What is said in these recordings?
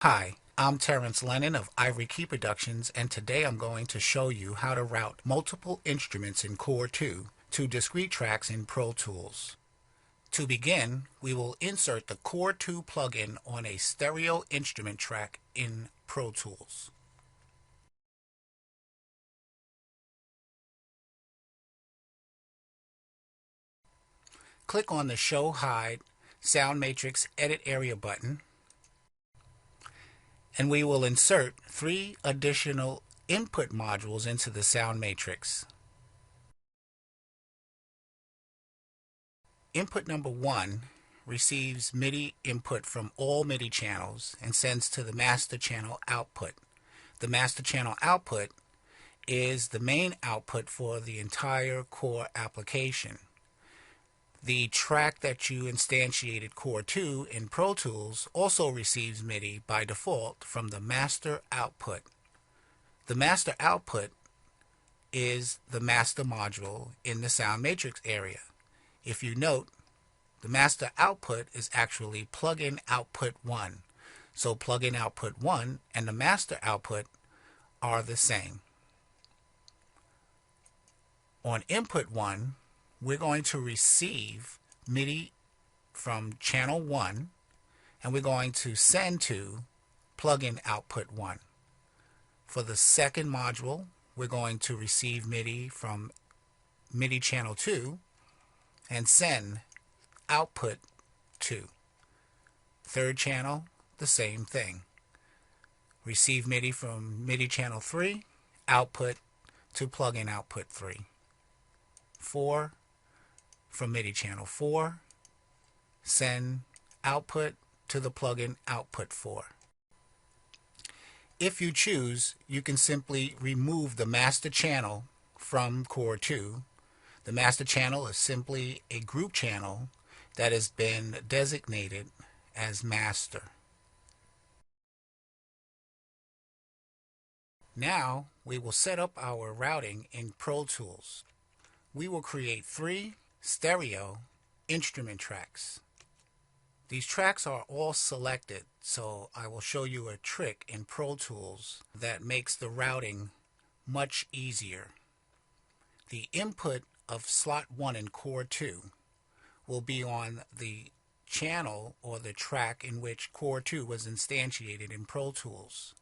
Hi, I'm Terrence Lennon of Ivory Key Productions, and today I'm going to show you how to route multiple instruments in Core 2 to discrete tracks in Pro Tools. To begin, we will insert the Core 2 plugin on a stereo instrument track in Pro Tools. Click on the Show Hide Sound Matrix Edit Area button, and we will insert 3 additional input modules into the sound matrix. Input number 1 receives MIDI input from all MIDI channels and sends to the master channel output. The master channel output is the main output for the entire Core application. The track that you instantiated Core 2 in Pro Tools also receives MIDI by default from the master output. The master output is the master module in the sound matrix area. If you note, the master output is actually plugin output 1. So plugin output 1 and the master output are the same. On input 1, we're going to receive MIDI from channel 1, and we're going to send to plugin output 1. For the second module, we're going to receive MIDI from MIDI channel 2 and send output 2. Third channel, the same thing. Receive MIDI from MIDI channel 3, output to plugin output 3. 4 from MIDI channel 4, send output to the plugin output 4. If you choose, you can simply remove the master channel from Core 2. The master channel is simply a group channel that has been designated as master. Now we will set up our routing in Pro Tools. We will create 3 stereo instrument tracks. These tracks are all selected, so I will show you a trick in Pro Tools that makes the routing much easier. The input of slot 1 in Core 2 will be on the channel or the track in which Core 2 was instantiated in Pro Tools.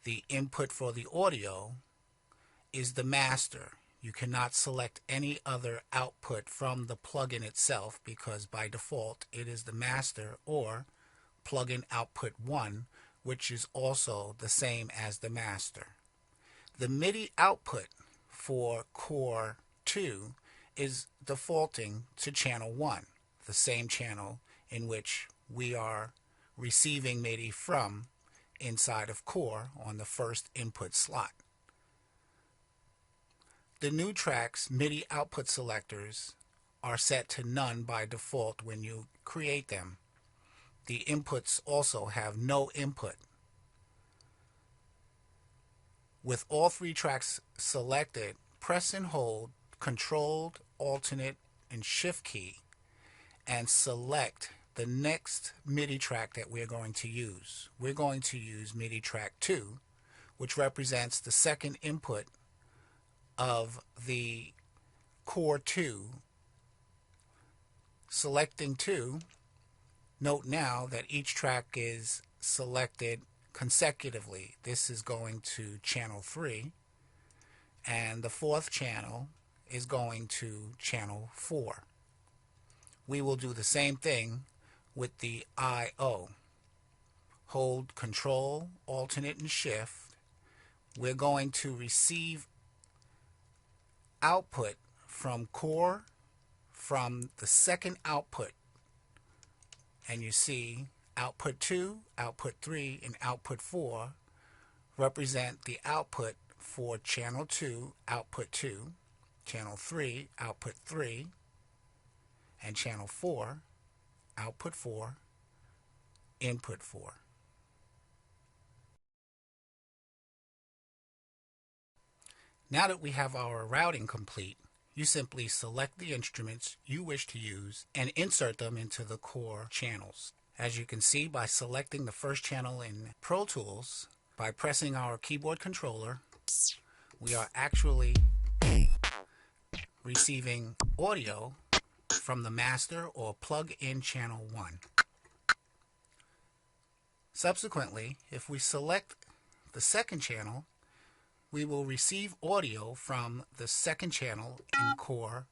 The input for the audio is the master. You cannot select any other output from the plugin itself because by default it is the master or plugin output 1, which is also the same as the master. The MIDI output for Core 2 is defaulting to channel 1, the same channel in which we are receiving MIDI from inside of Core on the first input slot. The new track's MIDI output selectors are set to none by default when you create them. The inputs also have no input. With all 3 tracks selected, press and hold Controlled, Alternate, and Shift key and select the next MIDI track that we're going to use. We're going to use MIDI track 2, which represents the second input of the Core 2. Selecting 2, note now that each track is selected consecutively. This is going to channel 3, and the 4th channel is going to channel 4. We will do the same thing with the I/O. Hold Control, Alternate, and Shift. We're going to receive output from Core from the second output, and you see output 2, output 3, and output 4 represent the output for channel 2, output 2, channel 3, output 3, and channel 4, output 4, input 4. Now that we have our routing complete, you simply select the instruments you wish to use and insert them into the Core channels. As you can see by selecting the first channel in Pro Tools, by pressing our keyboard controller, we are actually receiving audio from the master or plug-in channel 1. Subsequently, if we select the second channel, we will receive audio from the second channel in core,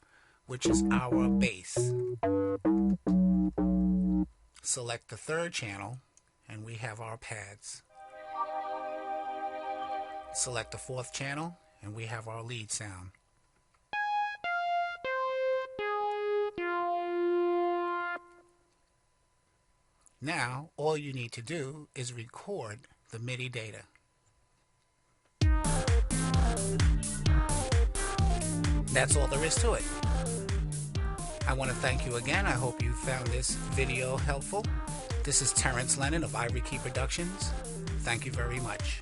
which is our bass. Select the third channel and we have our pads. Select the fourth channel and we have our lead sound. Now, all you need to do is record the MIDI data. That's all there is to it. I want to thank you again. I hope you found this video helpful. This is Terrence Lennon of Ivory Key Productions. Thank you very much.